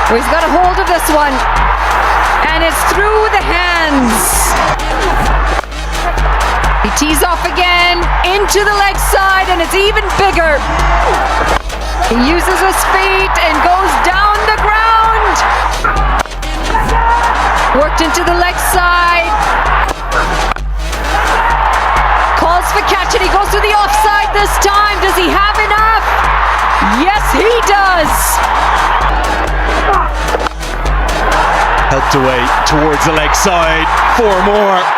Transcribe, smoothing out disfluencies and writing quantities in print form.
He's got a hold of this one, and it's through the hands. He tees off again, into the leg side, and it's even bigger. He uses his feet and goes down the ground. Worked into the leg side. Calls for catch, and he goes to the offside this time. Does he have enough? Yes, he does. Helped away towards the leg side. 4 more.